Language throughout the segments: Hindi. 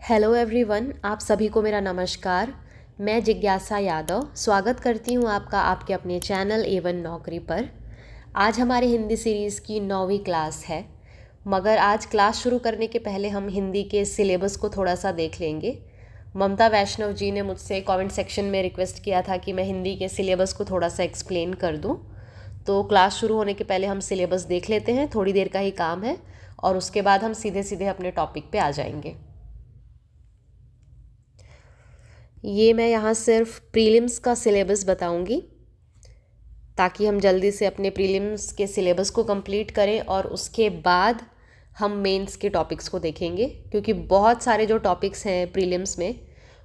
हेलो एवरीवन, आप सभी को मेरा नमस्कार। मैं जिज्ञासा यादव स्वागत करती हूँ आपका आपके अपने चैनल A1 नौकरी पर। आज हमारे हिंदी सीरीज़ की 9वीं क्लास है, मगर आज क्लास शुरू करने के पहले हम हिंदी के सिलेबस को थोड़ा सा देख लेंगे। ममता वैष्णव जी ने मुझसे कमेंट सेक्शन में रिक्वेस्ट किया था कि मैं हिंदी के सिलेबस को थोड़ा सा एक्सप्लेन कर दूँ, तो क्लास शुरू होने के पहले हम सिलेबस देख लेते हैं। थोड़ी देर का ही काम है और उसके बाद हम सीधे सीधे अपने टॉपिक पे आ जाएंगे। ये मैं यहाँ सिर्फ प्रीलिम्स का सिलेबस बताऊँगी ताकि हम जल्दी से अपने प्रीलिम्स के सिलेबस को कंप्लीट करें और उसके बाद हम मेंस के टॉपिक्स को देखेंगे, क्योंकि बहुत सारे जो टॉपिक्स हैं प्रीलिम्स में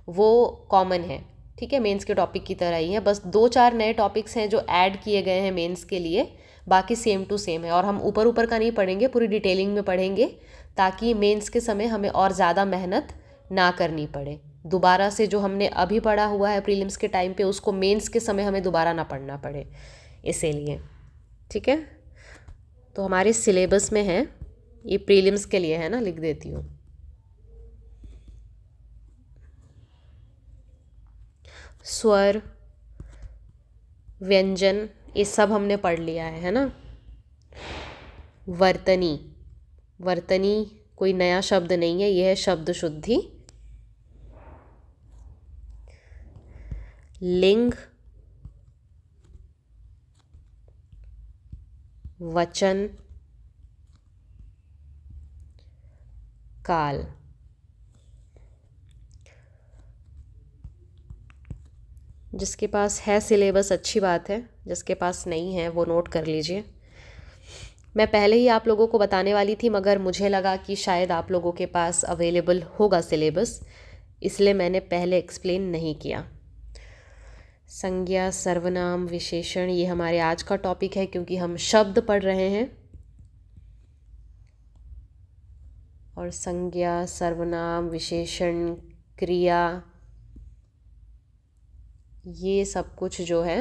वो कॉमन हैं। ठीक है, मेंस के टॉपिक की तरह ही हैं, बस 2-4 नए टॉपिक्स हैं जो ऐड किए गए हैं मेंस के लिए, बाकी सेम टू सेम है। और हम ऊपर ऊपर का नहीं पढ़ेंगे, पूरी डिटेलिंग में पढ़ेंगे ताकि मेंस के समय हमें और ज़्यादा मेहनत ना करनी पड़े। दोबारा से जो हमने अभी पढ़ा हुआ है प्रीलिम्स के टाइम पे, उसको मेंस के समय हमें दोबारा ना पढ़ना पड़े, इसीलिए। ठीक है, तो हमारे सिलेबस में है, ये प्रीलिम्स के लिए है ना, लिख देती हूँ। स्वर, व्यंजन, ये सब हमने पढ़ लिया है ना। वर्तनी, वर्तनी कोई नया शब्द नहीं है, यह है शब्द शुद्धि। लिंग, वचन, काल। जिसके पास है सिलेबस अच्छी बात है, जिसके पास नहीं है वो नोट कर लीजिए। मैं पहले ही आप लोगों को बताने वाली थी, मगर मुझे लगा कि शायद आप लोगों के पास अवेलेबल होगा सिलेबस, इसलिए मैंने पहले एक्सप्लेन नहीं किया। संज्ञा, सर्वनाम, विशेषण, ये हमारे आज का टॉपिक है क्योंकि हम शब्द पढ़ रहे हैं। और संज्ञा, सर्वनाम, विशेषण, क्रिया, ये सब कुछ जो है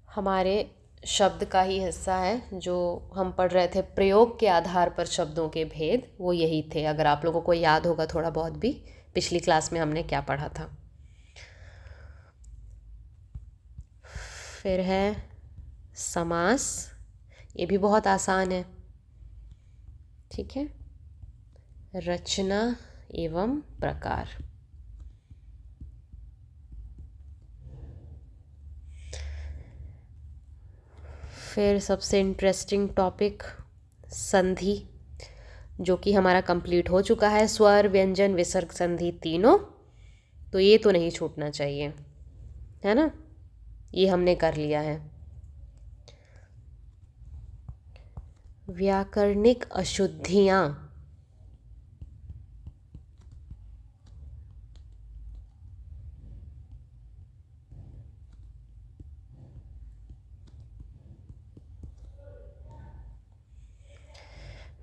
हमारे शब्द का ही हिस्सा है। जो हम पढ़ रहे थे प्रयोग के आधार पर शब्दों के भेद, वो यही थे। अगर आप लोगों को याद होगा थोड़ा बहुत भी, पिछली क्लास में हमने क्या पढ़ा था। फिर है समास, ये भी बहुत आसान है। ठीक है, रचना एवं प्रकार। फिर सबसे इंटरेस्टिंग टॉपिक संधि, जो कि हमारा कंप्लीट हो चुका है। स्वर, व्यंजन, विसर्ग, संधि तीनों, तो ये तो नहीं छूटना चाहिए, है ना, ये हमने कर लिया है। व्याकरणिक अशुद्धियाँ,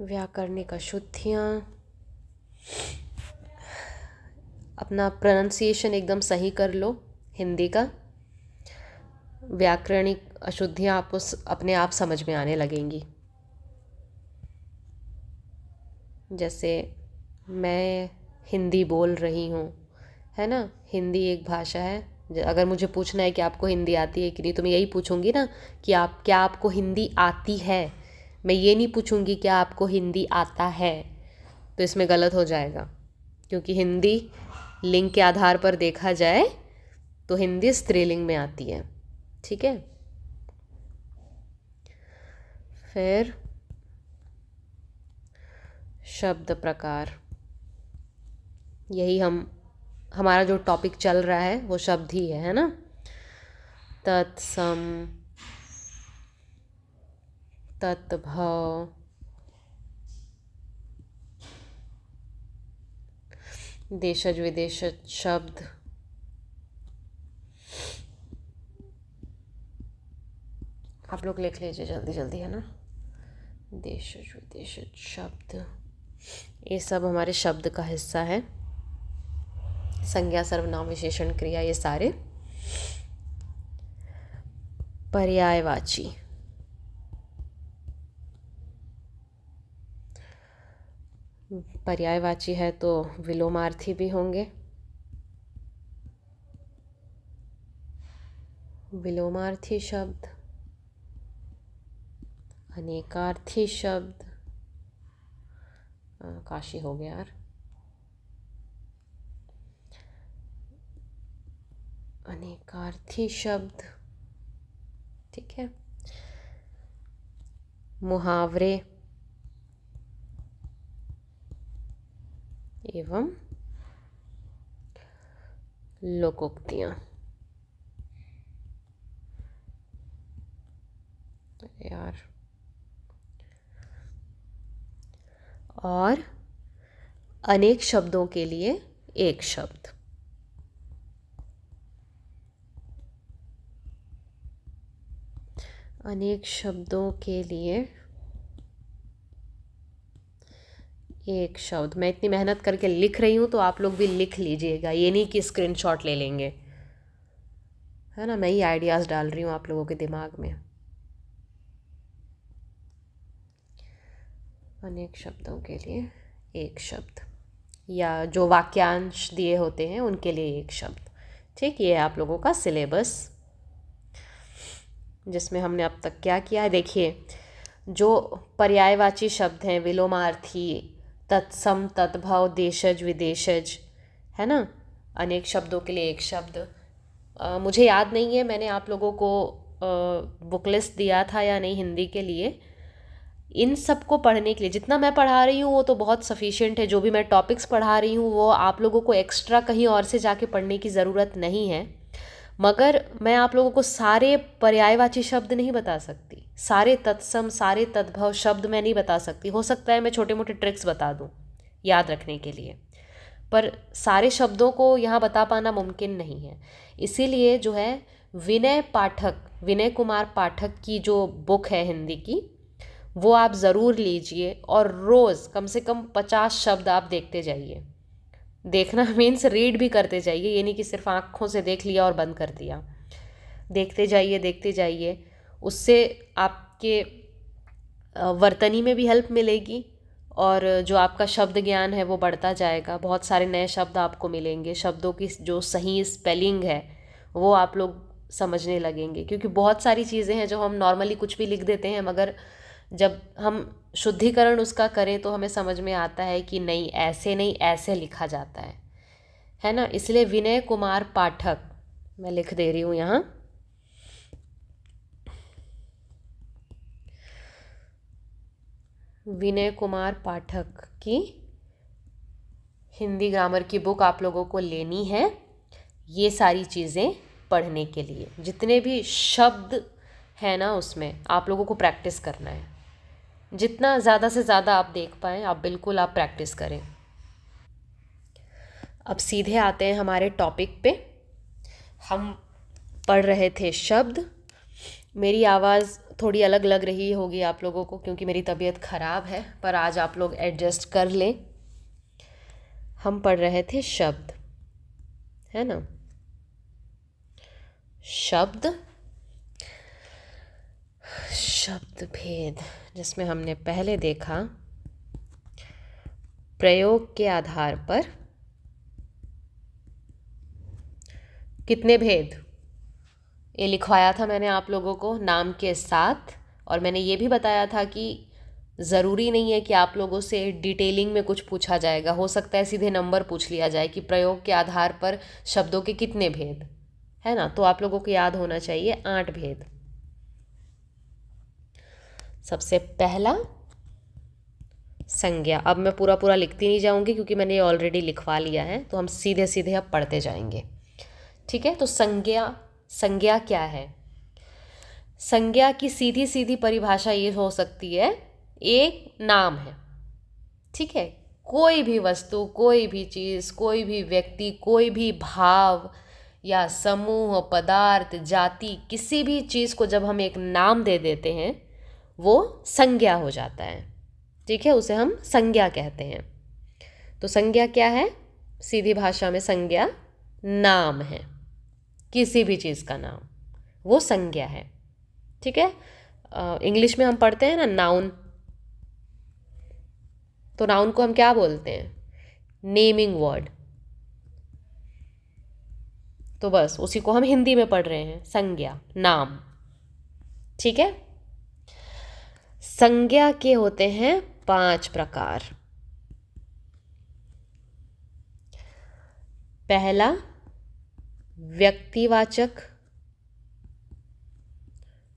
व्याकरणिक अशुद्धियाँ, अपना प्रोनाउंसिएशन एकदम सही कर लो हिंदी का। व्याकरणिक अशुद्धियाँ आपको अपने आप समझ में आने लगेंगी। जैसे मैं हिंदी बोल रही हूँ, है ना, हिंदी एक भाषा है। अगर मुझे पूछना है कि आपको हिंदी आती है कि नहीं, तो मैं यही पूछूंगी ना कि क्या आपको हिंदी आती है। मैं ये नहीं पूछूंगी क्या आपको हिंदी आता है, तो इसमें गलत हो जाएगा, क्योंकि हिंदी लिंग के आधार पर देखा जाए तो हिंदी स्त्रीलिंग में आती है। ठीक है, फिर शब्द प्रकार, यही हमारा जो टॉपिक चल रहा है वो शब्द ही है ना। तत्सम, तत्भव, देशज विदेशज शब्द, आप लोग लिख लीजिए जल्दी जल्दी, है ना। देशज विदेशज शब्द, ये सब हमारे शब्द का हिस्सा है। संज्ञा, सर्वनाम, विशेषण, क्रिया, ये सारे। पर्यायवाची, पर्यायवाची है तो विलोमार्थी भी होंगे। विलोमार्थी शब्द, अनेकार्थी शब्द, काशी हो गया यार, अनेकार्थी शब्द, ठीक है। मुहावरे एवं लोकोक्तियाँ। यार, और अनेक शब्दों के लिए एक शब्द। अनेक शब्दों के लिए एक शब्द। मैं इतनी मेहनत करके लिख रही हूँ तो आप लोग भी लिख लीजिएगा, ये नहीं कि स्क्रीनशॉट ले लेंगे, है ना। मैं ही आइडियाज़ डाल रही हूँ आप लोगों के दिमाग में। अनेक शब्दों के लिए एक शब्द, या जो वाक्यांश दिए होते हैं उनके लिए एक शब्द। ठीक, ये है आप लोगों का सिलेबस, जिसमें हमने अब तक क्या किया है। देखिए, जो पर्यायवाची शब्द हैं, विलोमार्थी, तत्सम, तद्भव, देशज, विदेशज, है ना। अनेक शब्दों के लिए एक शब्द। मुझे याद नहीं है मैंने आप लोगों को बुक लिस्ट दिया था या नहीं हिंदी के लिए। इन सब को पढ़ने के लिए जितना मैं पढ़ा रही हूँ वो तो बहुत सफिशिएंट है। जो भी मैं टॉपिक्स पढ़ा रही हूँ वो आप लोगों को एक्स्ट्रा कहीं और से जाके पढ़ने की ज़रूरत नहीं है। मगर मैं आप लोगों को सारे पर्यायवाची शब्द नहीं बता सकती, सारे तत्सम, सारे तद्भव शब्द मैं नहीं बता सकती। हो सकता है मैं छोटे मोटे ट्रिक्स बता दूँ याद रखने के लिए, पर सारे शब्दों को यहाँ बता पाना मुमकिन नहीं है। इसीलिए जो है विनय पाठक, विनय कुमार पाठक की जो बुक है हिंदी की, वो आप ज़रूर लीजिए और रोज़ कम से कम 50 शब्द आप देखते जाइए। देखना मीन्स रीड भी करते जाइए, ये नहीं कि सिर्फ आँखों से देख लिया और बंद कर दिया। देखते जाइए, देखते जाइए। उससे आपके वर्तनी में भी हेल्प मिलेगी और जो आपका शब्द ज्ञान है वो बढ़ता जाएगा। बहुत सारे नए शब्द आपको मिलेंगे, शब्दों की जो सही स्पेलिंग है वो आप लोग समझने लगेंगे। क्योंकि बहुत सारी चीज़ें हैं जो हम नॉर्मली कुछ भी लिख देते हैं, मगर जब हम शुद्धिकरण उसका करें तो हमें समझ में आता है कि नहीं, ऐसे नहीं, ऐसे लिखा जाता है ना। इसलिए विनय कुमार पाठक, मैं लिख दे रही हूँ यहाँ, विनय कुमार पाठक की हिंदी ग्रामर की बुक आप लोगों को लेनी है, ये सारी चीज़ें पढ़ने के लिए। जितने भी शब्द हैं ना उसमें आप लोगों को प्रैक्टिस करना है। जितना ज़्यादा से ज़्यादा आप देख पाएँ आप बिल्कुल आप प्रैक्टिस करें। अब सीधे आते हैं हमारे टॉपिक पे। हम पढ़ रहे थे शब्द। मेरी आवाज़ थोड़ी अलग लग रही होगी आप लोगों को क्योंकि मेरी तबीयत ख़राब है, पर आज आप लोग एडजस्ट कर लें। हम पढ़ रहे थे शब्द, है ना। शब्द, शब्द भेद, जिसमें हमने पहले देखा प्रयोग के आधार पर कितने भेद, ये लिखवाया था मैंने आप लोगों को नाम के साथ। और मैंने ये भी बताया था कि ज़रूरी नहीं है कि आप लोगों से डिटेलिंग में कुछ पूछा जाएगा, हो सकता है सीधे नंबर पूछ लिया जाए कि प्रयोग के आधार पर शब्दों के कितने भेद, है ना। तो आप लोगों को याद होना चाहिए 8 भेद। सबसे पहला संज्ञा। अब मैं पूरा पूरा लिखती नहीं जाऊंगी क्योंकि मैंने ये ऑलरेडी लिखवा लिया है, तो हम सीधे सीधे अब पढ़ते जाएंगे, ठीक है। तो संज्ञा, संज्ञा क्या है? संज्ञा की सीधी सीधी परिभाषा ये हो सकती है, एक नाम है, ठीक है। कोई भी वस्तु, कोई भी चीज़, कोई भी व्यक्ति, कोई भी भाव या समूह, पदार्थ, जाति, किसी भी चीज़ को जब हम एक नाम दे देते हैं वो संज्ञा हो जाता है, ठीक है। उसे हम संज्ञा कहते हैं। तो संज्ञा क्या है? सीधी भाषा में संज्ञा नाम है, किसी भी चीज़ का नाम, वो संज्ञा है, ठीक है। इंग्लिश में हम पढ़ते हैं ना नाउन, तो नाउन को हम क्या बोलते हैं? Naming word. तो बस उसी को हम हिंदी में पढ़ रहे हैं, संज्ञा, नाम। ठीक है। संज्ञा के होते हैं 5 प्रकार। पहला व्यक्तिवाचक,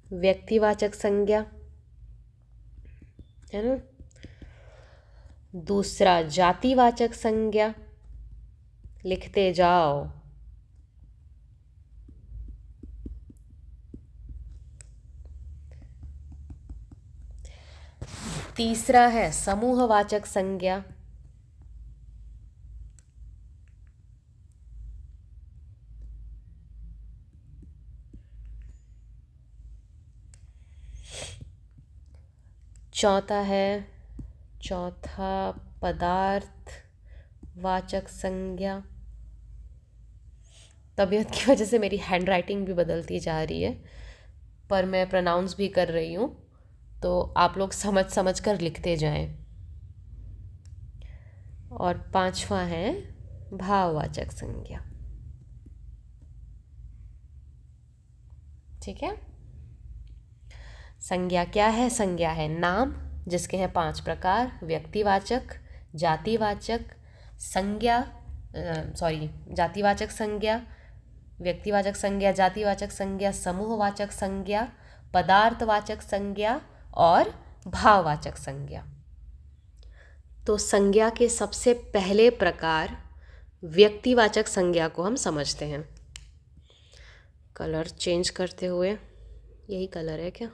व्यक्तिवाचक संज्ञा है ना। दूसरा जातिवाचक संज्ञा, लिखते जाओ। तीसरा है समूहवाचक संज्ञा। चौथा पदार्थवाचक संज्ञा। तबीयत की वजह से मेरी हैंड राइटिंग भी बदलती जा रही है, पर मैं प्रोनाउंस भी कर रही हूँ, तो आप लोग समझ समझ कर लिखते जाएं। और 5वां है भाववाचक संज्ञा। ठीक है। संज्ञा क्या है? संज्ञा है नाम, जिसके हैं 5 प्रकार, व्यक्तिवाचक, जातिवाचक संज्ञा, जातिवाचक संज्ञा, व्यक्तिवाचक संज्ञा, जातिवाचक संज्ञा, समूहवाचक संज्ञा, पदार्थवाचक संज्ञा और भाववाचक संज्ञा। तो संज्ञा के सबसे पहले प्रकार व्यक्तिवाचक संज्ञा को हम समझते हैं। कलर चेंज करते हुए, यही कलर है क्या?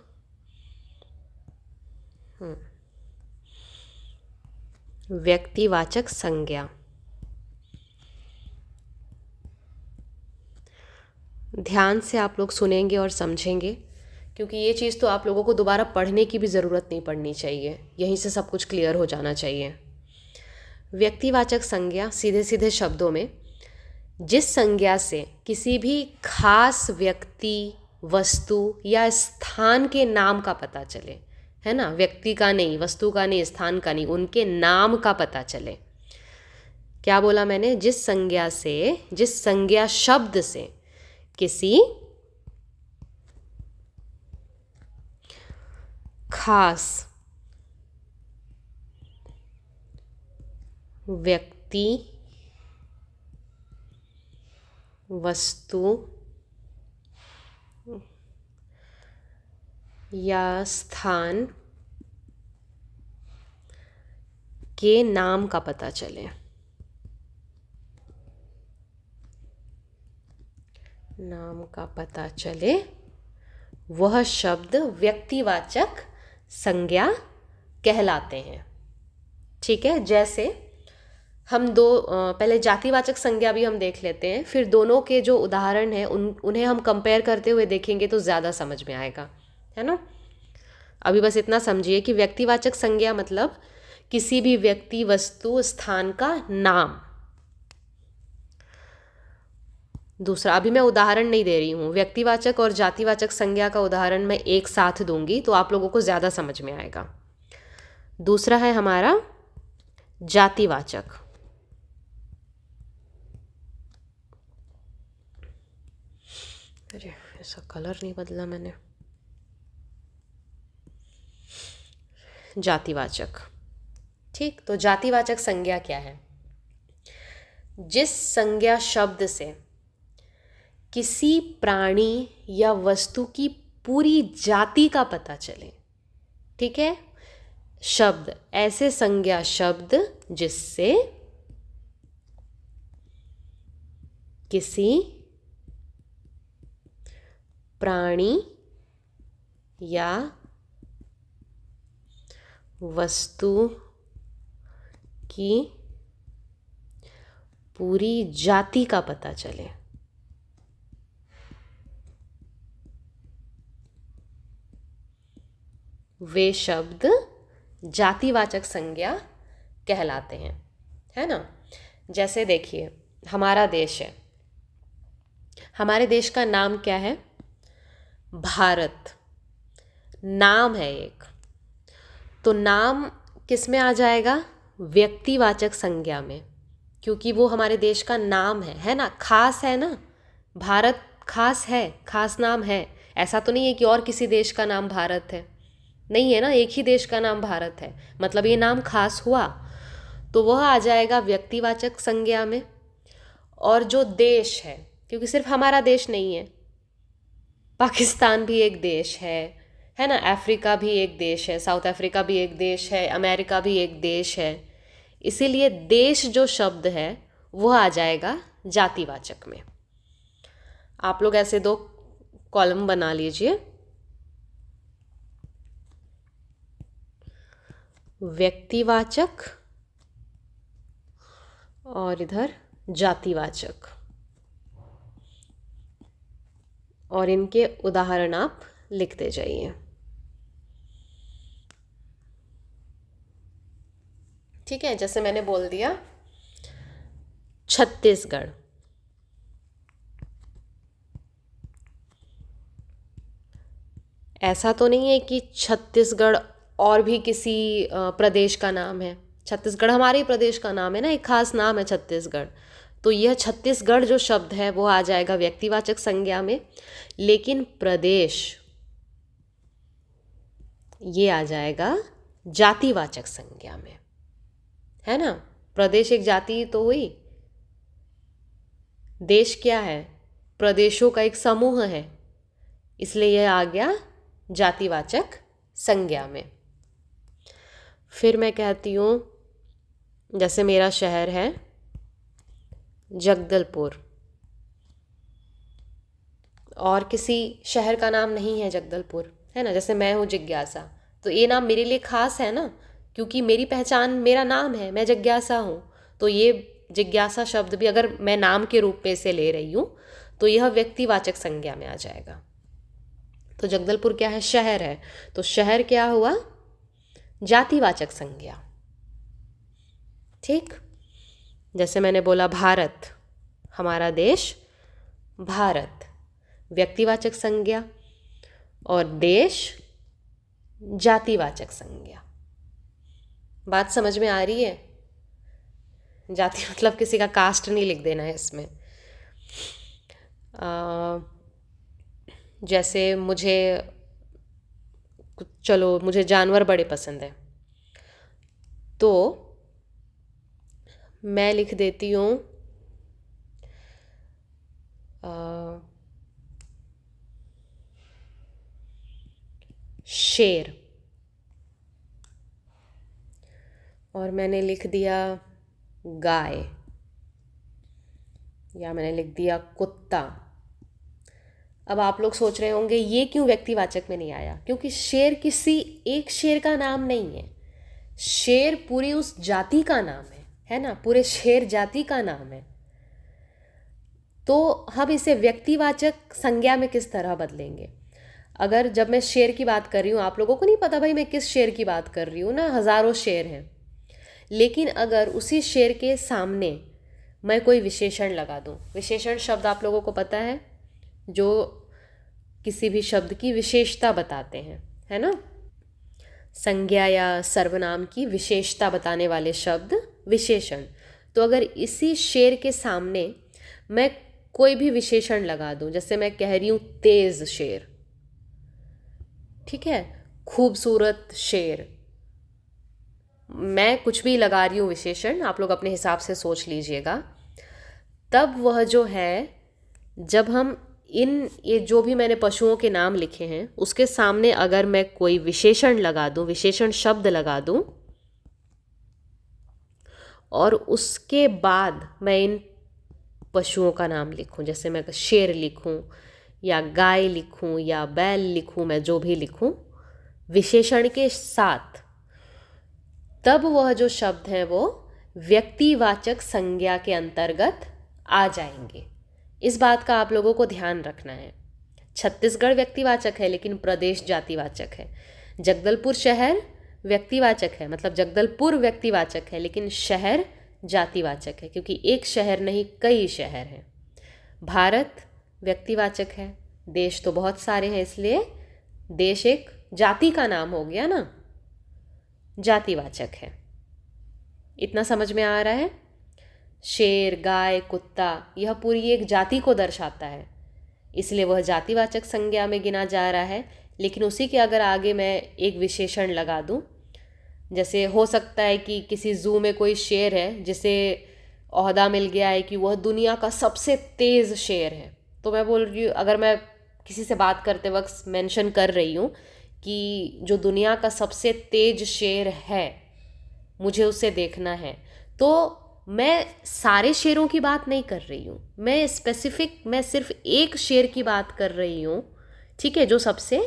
व्यक्तिवाचक संज्ञा। ध्यान से आप लोग सुनेंगे और समझेंगे, क्योंकि ये चीज़ तो आप लोगों को दोबारा पढ़ने की भी ज़रूरत नहीं पड़नी चाहिए, यहीं से सब कुछ क्लियर हो जाना चाहिए। व्यक्तिवाचक संज्ञा सीधे सीधे शब्दों में जिस संज्ञा से किसी भी खास व्यक्ति, वस्तु या स्थान के नाम का पता चले, है ना। व्यक्ति का नहीं, वस्तु का नहीं, स्थान का नहीं, उनके नाम का पता चले। क्या बोला मैंने? जिस संज्ञा से, जिस संज्ञा शब्द से किसी खास व्यक्ति, वस्तु या स्थान के नाम का पता चले। नाम का पता चले, वह शब्द व्यक्तिवाचक संज्ञा कहलाते हैं। ठीक है। जैसे हम पहले जातिवाचक संज्ञा भी हम देख लेते हैं, फिर दोनों के जो उदाहरण हैं उन्हें हम कंपेयर करते हुए देखेंगे तो ज़्यादा समझ में आएगा, है ना। अभी बस इतना समझिए कि व्यक्तिवाचक संज्ञा मतलब किसी भी व्यक्ति, वस्तु, स्थान का नाम। दूसरा, अभी मैं उदाहरण नहीं दे रही हूँ, व्यक्तिवाचक और जातिवाचक संज्ञा का उदाहरण मैं एक साथ दूंगी तो आप लोगों को ज़्यादा समझ में आएगा। दूसरा है हमारा जातिवाचक। अरे ऐसा कलर नहीं बदला मैंने। जातिवाचक। ठीक, तो जातिवाचक संज्ञा क्या है? जिस संज्ञा शब्द से किसी प्राणी या वस्तु की पूरी जाति का पता चले। ठीक है। शब्द, ऐसे संज्ञा शब्द जिससे किसी प्राणी या वस्तु की पूरी जाति का पता चले। वे शब्द जातिवाचक संज्ञा कहलाते हैं, है ना। जैसे देखिए, हमारा देश है, हमारे देश का नाम क्या है? भारत। नाम है एक, तो नाम किस में आ जाएगा? व्यक्तिवाचक संज्ञा में, क्योंकि वो हमारे देश का नाम है ना, खास है ना। भारत खास है, खास नाम है। ऐसा तो नहीं है कि और किसी देश का नाम भारत है, नहीं है ना, एक ही देश का नाम भारत है, मतलब ये नाम खास हुआ, तो वह आ जाएगा व्यक्तिवाचक संज्ञा में। और जो देश है, क्योंकि सिर्फ हमारा देश नहीं है, पाकिस्तान भी एक देश है ना, अफ्रीका भी एक देश है, साउथ अफ्रीका भी एक देश है, अमेरिका भी एक देश है। इसीलिए देश जो शब्द है वह आ जाएगा जातिवाचक में। आप लोग ऐसे 2 कॉलम बना लीजिए, व्यक्तिवाचक और इधर जातिवाचक, और इनके उदाहरण आप लिखते जाइए। ठीक है, जैसे मैंने बोल दिया छत्तीसगढ़, ऐसा तो नहीं है कि छत्तीसगढ़ और भी किसी प्रदेश का नाम है। छत्तीसगढ़ हमारे ही प्रदेश का नाम है ना, एक खास नाम है छत्तीसगढ़। तो यह छत्तीसगढ़ जो शब्द है वो आ जाएगा व्यक्तिवाचक संज्ञा में, लेकिन प्रदेश ये आ जाएगा जातिवाचक संज्ञा में, है ना। प्रदेश एक जाति तो हुई, देश क्या है, प्रदेशों का एक समूह है, इसलिए यह आ गया जातिवाचक संज्ञा में। फिर मैं कहती हूँ, जैसे मेरा शहर है जगदलपुर, और किसी शहर का नाम नहीं है जगदलपुर, है ना। जैसे मैं हूँ जिज्ञासा, तो ये नाम मेरे लिए खास है ना, क्योंकि मेरी पहचान मेरा नाम है, मैं जिज्ञासा हूँ। तो ये जिज्ञासा शब्द भी अगर मैं नाम के रूप में इसे ले रही हूँ तो यह व्यक्तिवाचक संज्ञा में आ जाएगा। तो जगदलपुर क्या है, शहर है, तो शहर क्या हुआ, जातिवाचक संज्ञा। ठीक, जैसे मैंने बोला भारत, हमारा देश भारत, व्यक्तिवाचक संज्ञा, और देश जातिवाचक संज्ञा। बात समझ में आ रही है? जाति मतलब किसी का कास्ट नहीं लिख देना है इसमें। जैसे मुझे जानवर बड़े पसंद है, तो मैं लिख देती हूँ शेर, और मैंने लिख दिया गाय, या मैंने लिख दिया कुत्ता। अब आप लोग सोच रहे होंगे ये क्यों व्यक्तिवाचक में नहीं आया, क्योंकि शेर किसी एक शेर का नाम नहीं है, शेर पूरी उस जाति का नाम है ना, पूरे शेर जाति का नाम है। तो हम इसे व्यक्तिवाचक संज्ञा में किस तरह बदलेंगे? अगर जब मैं शेर की बात कर रही हूँ, आप लोगों को नहीं पता भाई मैं किस शेर की बात कर रही हूँ ना, हज़ारों शेर हैं, लेकिन अगर उसी शेर के सामने मैं कोई विशेषण लगा दूँ, विशेषण शब्द आप लोगों को पता है, जो किसी भी शब्द की विशेषता बताते हैं, है ना। संज्ञा या सर्वनाम की विशेषता बताने वाले शब्द विशेषण। तो अगर इसी शेर के सामने मैं कोई भी विशेषण लगा दूं, जैसे मैं कह रही हूँ तेज शेर, ठीक है, खूबसूरत शेर, मैं कुछ भी लगा रही हूँ विशेषण, आप लोग अपने हिसाब से सोच लीजिएगा। तब वह जो है, जब हम ये जो भी मैंने पशुओं के नाम लिखे हैं उसके सामने अगर मैं कोई विशेषण लगा दूं, विशेषण शब्द लगा दूं, और उसके बाद मैं इन पशुओं का नाम लिखूं, जैसे मैं शेर लिखूं या गाय लिखूं या बैल लिखूं, मैं जो भी लिखूं विशेषण के साथ, तब वह जो शब्द हैं वो व्यक्तिवाचक संज्ञा के अंतर्गत आ जाएंगे। इस बात का आप लोगों को ध्यान रखना है। छत्तीसगढ़ व्यक्तिवाचक है लेकिन प्रदेश जातिवाचक है। जगदलपुर शहर व्यक्तिवाचक है, मतलब जगदलपुर व्यक्तिवाचक है, लेकिन शहर जातिवाचक है, क्योंकि एक शहर नहीं कई शहर हैं। भारत व्यक्तिवाचक है, देश तो बहुत सारे हैं, इसलिए देश एक जाति का नाम हो गया ना, जातिवाचक है। इतना समझ में आ रहा है? शेर, गाय, कुत्ता, यह पूरी एक जाति को दर्शाता है, इसलिए वह जातिवाचक संज्ञा में गिना जा रहा है। लेकिन उसी के अगर आगे मैं एक विशेषण लगा दूं, जैसे हो सकता है कि किसी जू में कोई शेर है जिसे ओहदा मिल गया है कि वह दुनिया का सबसे तेज़ शेर है, तो मैं बोल रही हूँ, अगर मैं किसी से बात करते वक्त मेंशन कर रही हूँ कि जो दुनिया का सबसे तेज शेर है मुझे उसे देखना है, तो मैं सारे शेरों की बात नहीं कर रही हूँ, मैं सिर्फ एक शेर की बात कर रही हूँ, ठीक है, जो सबसे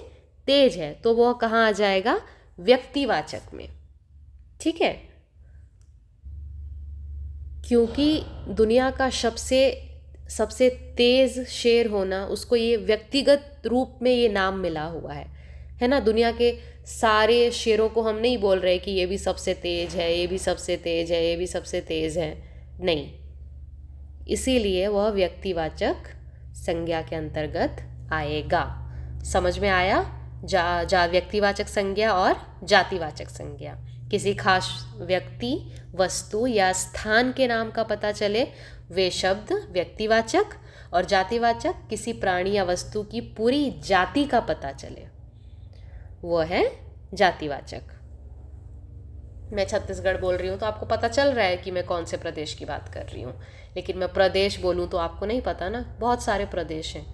तेज है। तो वह कहाँ आ जाएगा? व्यक्तिवाचक में, ठीक है, क्योंकि दुनिया का सबसे तेज शेर होना, उसको ये व्यक्तिगत रूप में ये नाम मिला हुआ है ना। दुनिया के सारे शेरों को हम नहीं बोल रहे कि ये भी सबसे तेज है, ये भी सबसे तेज है, ये भी सबसे तेज है, नहीं। इसीलिए वह व्यक्तिवाचक संज्ञा के अंतर्गत आएगा। समझ में आया? व्यक्तिवाचक संज्ञा और जातिवाचक संज्ञा। किसी खास व्यक्ति, वस्तु या स्थान के नाम का पता चले वे शब्द व्यक्तिवाचक, और जातिवाचक किसी प्राणी या वस्तु की पूरी जाति का पता चले वो है जातिवाचक। मैं छत्तीसगढ़ बोल रही हूँ तो आपको पता चल रहा है कि मैं कौन से प्रदेश की बात कर रही हूँ, लेकिन मैं प्रदेश बोलूँ तो आपको नहीं पता ना, बहुत सारे प्रदेश हैं,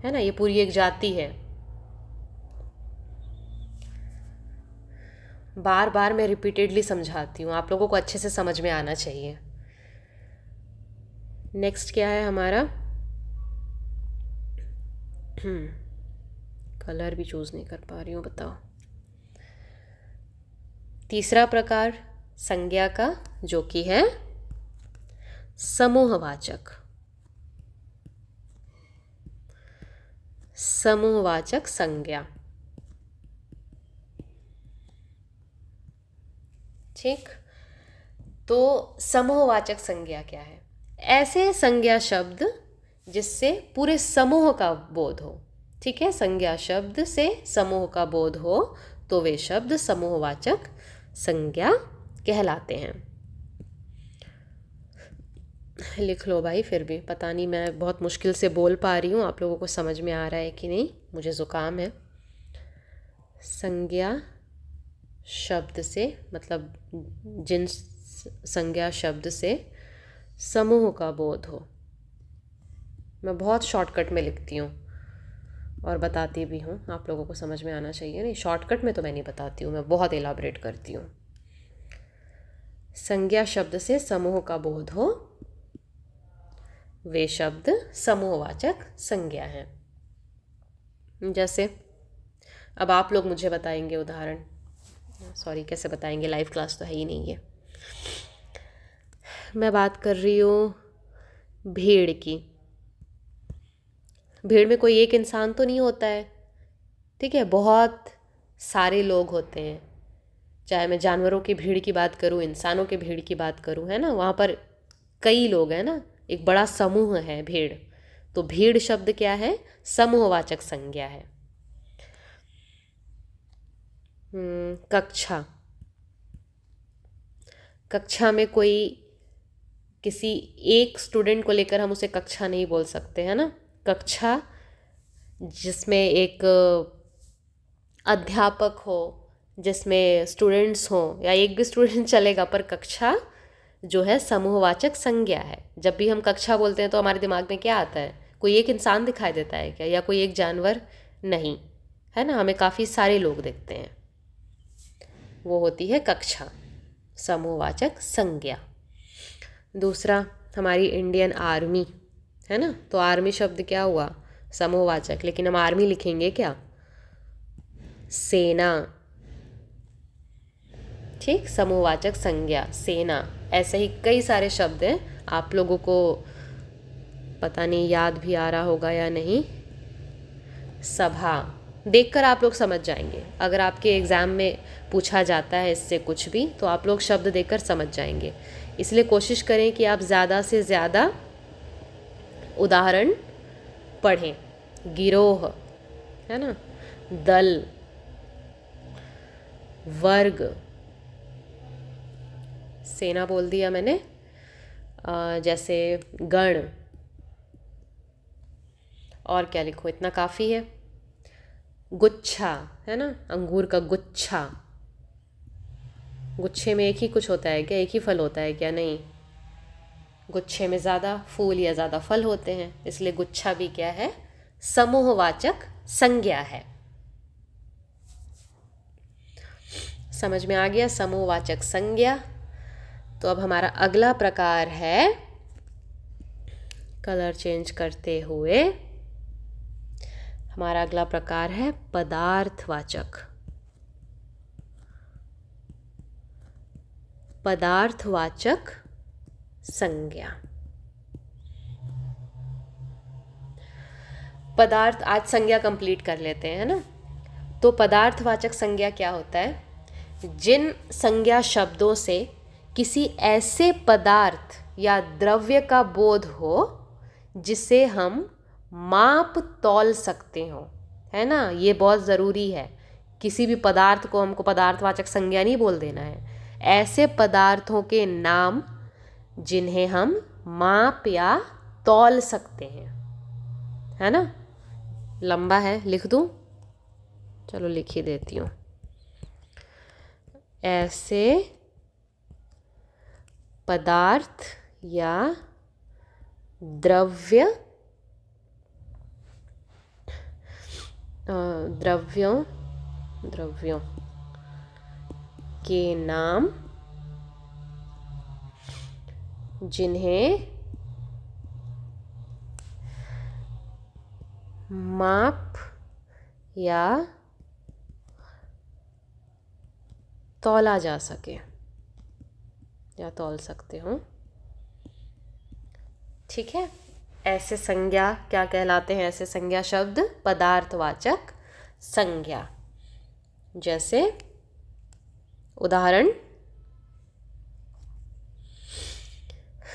है ना, ये पूरी एक जाति है। बार बार मैं रिपीटेडली समझाती हूँ, आप लोगों को अच्छे से समझ में आना चाहिए। नेक्स्ट क्या है हमारा? कलर भी चूज़ नहीं कर पा रही हूँ, बताओ। तीसरा प्रकार संज्ञा का, जो कि है समूहवाचक। समूहवाचक संज्ञा, ठीक। तो समूहवाचक संज्ञा क्या है? ऐसे संज्ञा शब्द जिससे पूरे समूह का बोध हो, ठीक है, संज्ञा शब्द से समूह का बोध हो तो वे शब्द समूहवाचक संज्ञा कहलाते हैं। लिख लो भाई, फिर भी पता नहीं मैं बहुत मुश्किल से बोल पा रही हूँ, आप लोगों को समझ में आ रहा है कि नहीं, मुझे ज़ुकाम है। संज्ञा शब्द से मतलब जिन संज्ञा शब्द से समूह का बोध हो। मैं बहुत शॉर्टकट में लिखती हूँ और बताती भी हूँ, आप लोगों को समझ में आना चाहिए। नहीं, शॉर्टकट में तो मैं नहीं बताती हूँ, मैं बहुत एलाबरेट करती हूँ। संज्ञा शब्द से समूह का बोध हो वे शब्द समूहवाचक संज्ञा हैं। जैसे अब आप लोग मुझे बताएंगे उदाहरण, सॉरी कैसे बताएंगे, लाइव क्लास तो है ही नहीं है। मैं बात कर रही हूँ भीड़ की। भीड़ में कोई एक इंसान तो नहीं होता है, ठीक है, बहुत सारे लोग होते हैं। चाहे मैं जानवरों की भीड़ की बात करूँ, इंसानों की भीड़ की बात करूँ, है ना, वहाँ पर कई लोग हैं ना, एक बड़ा समूह है भीड़। तो भीड़ शब्द क्या है? समूहवाचक संज्ञा है। कक्षा, कक्षा में कोई किसी एक स्टूडेंट को लेकर हम उसे कक्षा नहीं बोल सकते, है ना। कक्षा जिसमें एक अध्यापक हो, जिसमें स्टूडेंट्स हो, या एक भी स्टूडेंट चलेगा, पर कक्षा जो है समूहवाचक संज्ञा है। जब भी हम कक्षा बोलते हैं तो हमारे दिमाग में क्या आता है? कोई एक इंसान दिखाई देता है क्या, या कोई एक जानवर? नहीं, है ना, हमें काफ़ी सारे लोग दिखते हैं। वो होती है कक्षा, समूहवाचक संज्ञा। दूसरा हमारी इंडियन आर्मी, है ना, तो आर्मी शब्द क्या हुआ? समूहवाचक, लेकिन हम आर्मी लिखेंगे क्या? सेना, ठीक, समूहवाचक संज्ञा सेना। ऐसे ही कई सारे शब्द हैं, आप लोगों को पता नहीं याद भी आ रहा होगा या नहीं। सभा, देखकर आप लोग समझ जाएंगे, अगर आपके एग्ज़ाम में पूछा जाता है इससे कुछ भी तो आप लोग शब्द देखकर समझ जाएंगे। इसलिए कोशिश करें कि आप ज़्यादा से ज़्यादा उदाहरण पढ़ें। गिरोह, है ना, दल, वर्ग, सेना बोल दिया मैंने। जैसे गण, और क्या लिखो, इतना काफ़ी है। गुच्छा है ना, अंगूर का गुच्छा। गुच्छे में एक ही कुछ होता है क्या, एक ही फल होता है क्या? नहीं, गुच्छे में ज़्यादा फूल या ज़्यादा फल होते हैं, इसलिए गुच्छा भी क्या है, समूहवाचक संज्ञा है। समझ में आ गया, समूहवाचक संज्ञा। तो अब हमारा अगला प्रकार है, कलर चेंज करते हुए, हमारा अगला प्रकार है पदार्थवाचक। पदार्थवाचक संज्ञा। पदार्थ, आज संज्ञा कंप्लीट कर लेते हैं, है ना। तो पदार्थवाचक संज्ञा क्या होता है? जिन संज्ञा शब्दों से किसी ऐसे पदार्थ या द्रव्य का बोध हो जिसे हम माप तौल सकते हो, है ना। ये बहुत ज़रूरी है, किसी भी पदार्थ को हमको पदार्थवाचक संज्ञा नहीं बोल देना है। ऐसे पदार्थों के नाम जिन्हें हम माप या तौल सकते हैं, है ना। लंबा है, लिख दूँ? चलो लिख ही देती हूँ। ऐसे पदार्थ या द्रव्यों के नाम जिन्हें माप या तौला जा सके या तौल सकते हो, ठीक है। ऐसे संज्ञा क्या कहलाते हैं? ऐसे संज्ञा शब्द पदार्थवाचक संज्ञा। जैसे उदाहरण,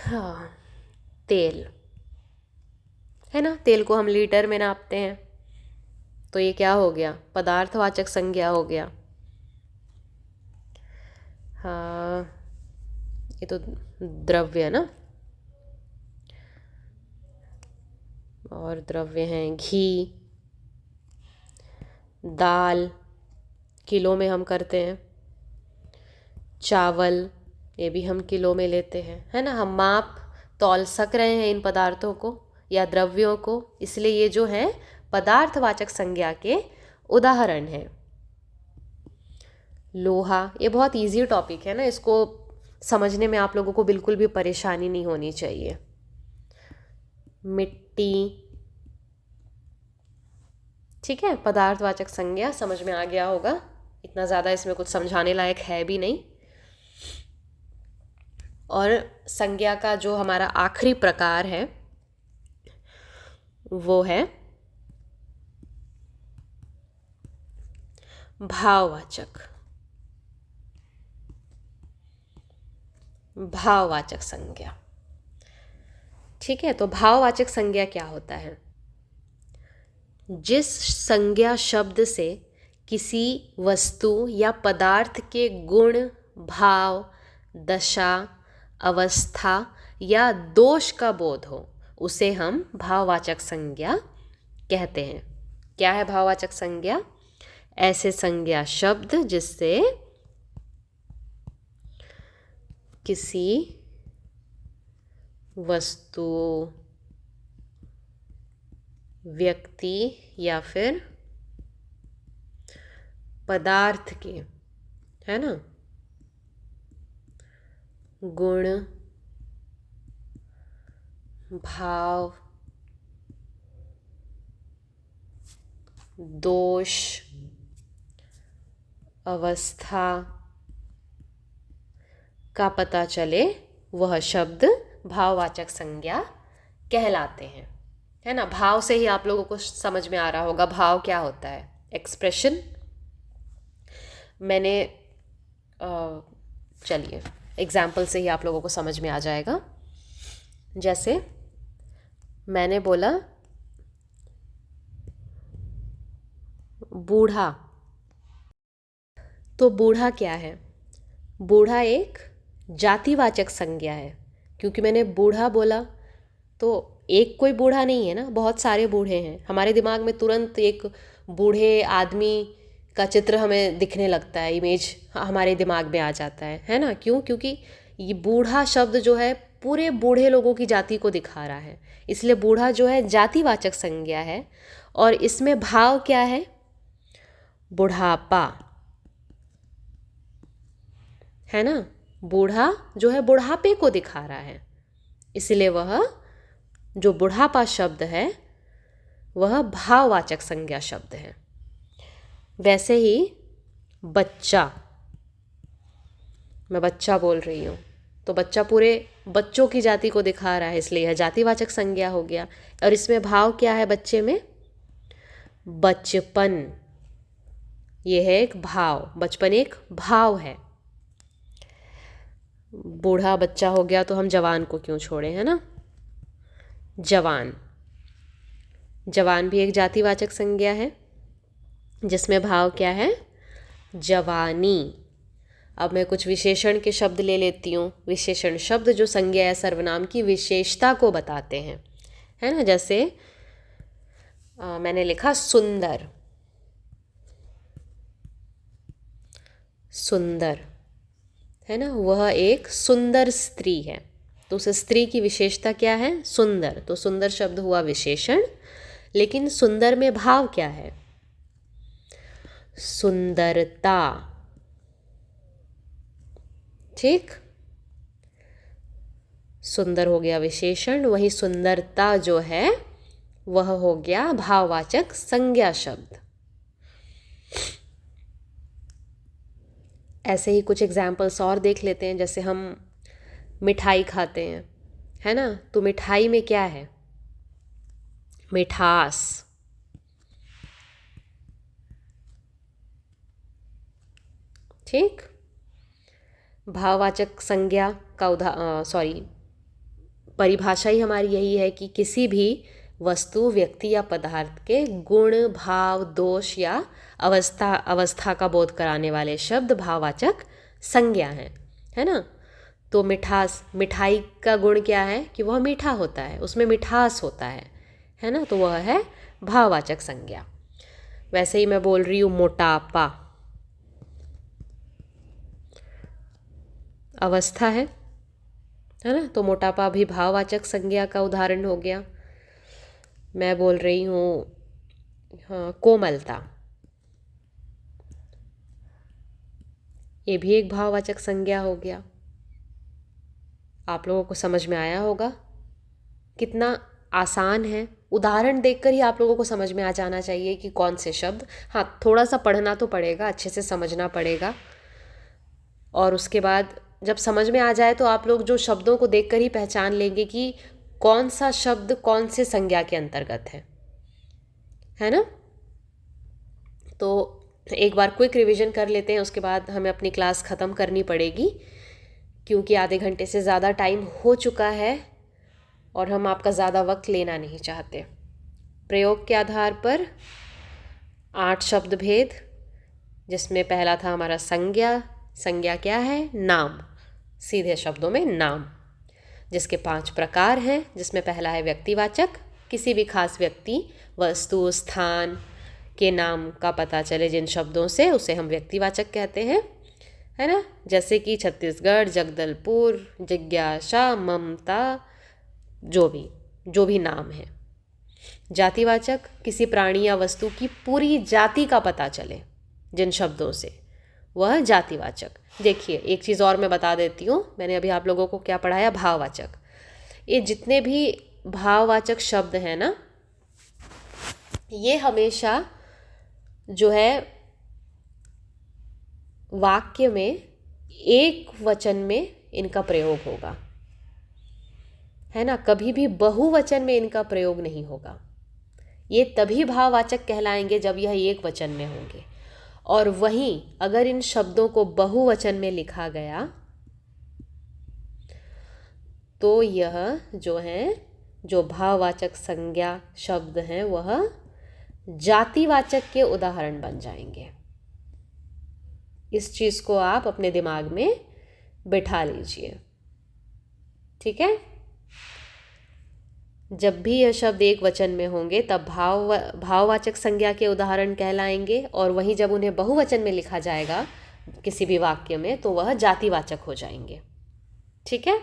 हाँ, तेल है ना, तेल को हम लीटर में नापते हैं, तो ये क्या हो गया? पदार्थवाचक संज्ञा हो गया। हाँ, ये तो द्रव्य है ना, और द्रव्य हैं घी, दाल, किलो में हम करते हैं, चावल, ये भी हम किलो में लेते हैं, है ना। हम माप तौल सक रहे हैं इन पदार्थों को या द्रव्यों को, इसलिए ये जो है पदार्थवाचक संज्ञा के उदाहरण हैं। लोहा, ये बहुत इजी टॉपिक है ना, इसको समझने में आप लोगों को बिल्कुल भी परेशानी नहीं होनी चाहिए। मिट्टी, ठीक है, पदार्थवाचक संज्ञा समझ में आ गया होगा। इतना ज़्यादा इसमें कुछ समझाने लायक है भी नहीं। और संज्ञा का जो हमारा आखिरी प्रकार है वो है भाववाचक। भाववाचक संज्ञा, ठीक है। तो भाववाचक संज्ञा क्या होता है? जिस संज्ञा शब्द से किसी वस्तु या पदार्थ के गुण, भाव, दशा, अवस्था या दोष का बोध हो, उसे हम भाववाचक संज्ञा कहते हैं। क्या है भाववाचक संज्ञा? ऐसे संज्ञा शब्द जिससे किसी वस्तु, व्यक्ति या फिर पदार्थ के, है ना, गुण, भाव, दोष, अवस्था का पता चले, वह शब्द भाववाचक संज्ञा कहलाते हैं, है ना। भाव से ही आप लोगों को समझ में आ रहा होगा भाव क्या होता है, एक्सप्रेशन। मैंने चलिए एग्जाम्पल से ही आप लोगों को समझ में आ जाएगा। जैसे मैंने बोला बूढ़ा, तो बूढ़ा क्या है? बूढ़ा एक जातिवाचक संज्ञा है, क्योंकि मैंने बूढ़ा बोला तो एक कोई बूढ़ा नहीं है ना, बहुत सारे बूढ़े हैं। हमारे दिमाग में तुरंत एक बूढ़े आदमी का चित्र हमें दिखने लगता है, इमेज हमारे दिमाग में आ जाता है ना। क्यों? क्योंकि ये बूढ़ा शब्द जो है पूरे बूढ़े लोगों की जाति को दिखा रहा है, इसलिए बूढ़ा जो है जातिवाचक संज्ञा है। और इसमें भाव क्या है? बुढ़ापा, है ना। बूढ़ा जो है बुढ़ापे को दिखा रहा है, इसलिए वह जो बुढ़ापा शब्द है वह भाववाचक संज्ञा शब्द है। वैसे ही बच्चा, मैं बच्चा बोल रही हूँ तो बच्चा पूरे बच्चों की जाति को दिखा रहा है, इसलिए यह जातिवाचक संज्ञा हो गया। और इसमें भाव क्या है बच्चे में? बचपन, यह है एक भाव, बचपन एक भाव है। बूढ़ा बच्चा हो गया तो हम जवान को क्यों छोड़े, है ना। जवान, जवान भी एक जातिवाचक संज्ञा है, जिसमें भाव क्या है? जवानी। अब मैं कुछ विशेषण के शब्द ले लेती हूँ। विशेषण शब्द जो संज्ञा या सर्वनाम की विशेषता को बताते हैं, है ना। जैसे मैंने लिखा सुंदर, सुंदर, है ना। वह एक सुंदर स्त्री है, तो उस स्त्री की विशेषता क्या है? सुंदर। तो सुंदर शब्द हुआ विशेषण, लेकिन सुंदर में भाव क्या है? सुंदरता, ठीक। सुंदर हो गया विशेषण, वही सुंदरता जो है वह हो गया भाववाचक संज्ञा शब्द। ऐसे ही कुछ एग्जाम्पल्स और देख लेते हैं। जैसे हम मिठाई खाते हैं, है ना, तो मिठाई में क्या है? मिठास, ठीक। भाववाचक संज्ञा का परिभाषा ही हमारी यही है कि किसी भी वस्तु, व्यक्ति या पदार्थ के गुण, भाव, दोष या अवस्था का बोध कराने वाले शब्द भाववाचक संज्ञा हैं, है ना। तो मिठास, मिठाई का गुण क्या है? कि वह मीठा होता है, उसमें मिठास होता है ना, तो वह है भाववाचक संज्ञा। वैसे ही मैं बोल रही हूँ मोटापा, अवस्था है ना, तो मोटापा भी भाववाचक संज्ञा का उदाहरण हो गया। मैं बोल रही हूँ कोमलता, ये भी एक भाववाचक संज्ञा हो गया। आप लोगों को समझ में आया होगा, कितना आसान है। उदाहरण देखकर ही आप लोगों को समझ में आ जाना चाहिए कि कौन से शब्द, हाँ थोड़ा सा पढ़ना तो पड़ेगा, अच्छे से समझना पड़ेगा, और उसके बाद जब समझ में आ जाए तो आप लोग जो शब्दों को देखकर ही पहचान लेंगे कि कौन सा शब्द कौन से संज्ञा के अंतर्गत है ना। तो एक बार क्विक रिवीजन कर लेते हैं, उसके बाद हमें अपनी क्लास ख़त्म करनी पड़ेगी, क्योंकि आधे घंटे से ज़्यादा टाइम हो चुका है और हम आपका ज़्यादा वक्त लेना नहीं चाहते। प्रयोग के आधार पर 8 शब्द भेद, जिसमें पहला था हमारा संज्ञा। संज्ञा क्या है? नाम, सीधे शब्दों में नाम, जिसके 5 प्रकार हैं, जिसमें पहला है व्यक्तिवाचक, किसी भी खास व्यक्ति, वस्तु, स्थान के नाम का पता चले जिन शब्दों से, उसे हम व्यक्तिवाचक कहते हैं, है ना। जैसे कि छत्तीसगढ़, जगदलपुर, जिज्ञासा, ममता, जो भी नाम है। जातिवाचक, किसी प्राणी या वस्तु की पूरी जाति का पता चले जिन शब्दों से, वह जातिवाचक। देखिए एक चीज़ और मैं बता देती हूँ, मैंने अभी आप लोगों को क्या पढ़ाया? भाववाचक। ये जितने भी भाववाचक शब्द हैं ना, ये हमेशा जो है वाक्य में एक वचन में इनका प्रयोग होगा, है ना। कभी भी बहुवचन में इनका प्रयोग नहीं होगा। ये तभी भाववाचक कहलाएंगे जब यह एक वचन में होंगे। और वहीं अगर इन शब्दों को बहुवचन में लिखा गया तो यह जो भाववाचक संज्ञा शब्द हैं वह जातिवाचक के उदाहरण बन जाएंगे। इस चीज़ को आप अपने दिमाग में बिठा लीजिए। ठीक है। जब भी यह शब्द एक वचन में होंगे तब भाववाचक संज्ञा के उदाहरण कहलाएंगे, और वहीं जब उन्हें बहुवचन में लिखा जाएगा किसी भी वाक्य में तो वह जातिवाचक हो जाएंगे। ठीक है।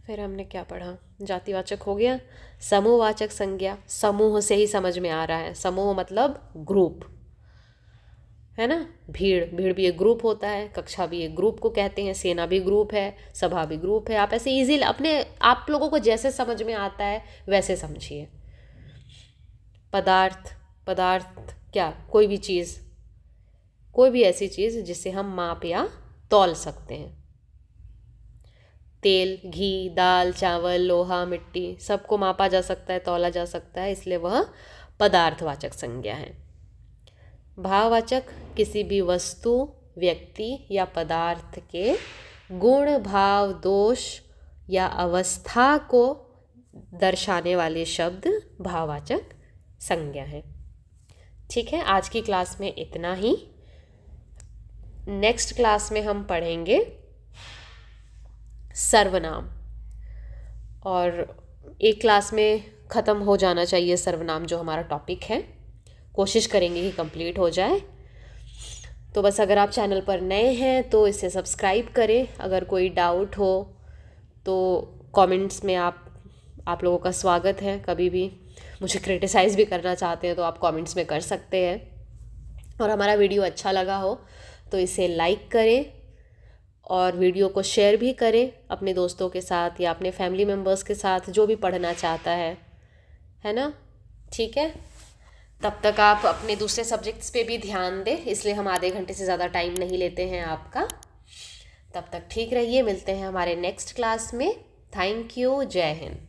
फिर हमने क्या पढ़ा? जातिवाचक हो गया। समूहवाचक संज्ञा, समूह से ही समझ में आ रहा है, समूह मतलब ग्रुप, है ना। भीड़, भीड़ भी एक ग्रुप होता है, कक्षा भी एक ग्रुप को कहते हैं, सेना भी ग्रुप है, सभा भी ग्रुप है। आप ऐसे इजी अपने आप लोगों को जैसे समझ में आता है वैसे समझिए। पदार्थ, पदार्थ क्या? कोई भी चीज़, कोई भी ऐसी चीज़ जिसे हम माप या तौल सकते हैं। तेल, घी, दाल, चावल, लोहा, मिट्टी, सबको मापा जा सकता है, तौला जा सकता है, इसलिए वह पदार्थवाचक संज्ञा है। भाववाचक किसी भी वस्तु, व्यक्ति या पदार्थ के गुण, भाव, दोष या अवस्था को दर्शाने वाले शब्द भाववाचक संज्ञा है। ठीक है, आज की क्लास में इतना ही। नेक्स्ट क्लास में हम पढ़ेंगे सर्वनाम, और एक क्लास में ख़त्म हो जाना चाहिए सर्वनाम, जो हमारा टॉपिक है। कोशिश करेंगे कि कंप्लीट हो जाए। तो बस अगर आप चैनल पर नए हैं तो इसे सब्सक्राइब करें। अगर कोई डाउट हो तो कमेंट्स में आप लोगों का स्वागत है। कभी भी मुझे क्रिटिसाइज़ भी करना चाहते हैं तो आप कमेंट्स में कर सकते हैं। और हमारा वीडियो अच्छा लगा हो तो इसे लाइक करें और वीडियो को शेयर भी करें अपने दोस्तों के साथ या अपने फैमिली मेम्बर्स के साथ, जो भी पढ़ना चाहता है ना। ठीक है, तब तक आप अपने दूसरे सब्जेक्ट्स पे भी ध्यान दें, इसलिए हम आधे घंटे से ज़्यादा टाइम नहीं लेते हैं आपका। तब तक ठीक रहिए, मिलते हैं हमारे नेक्स्ट क्लास में। थैंक यू, जय हिंद।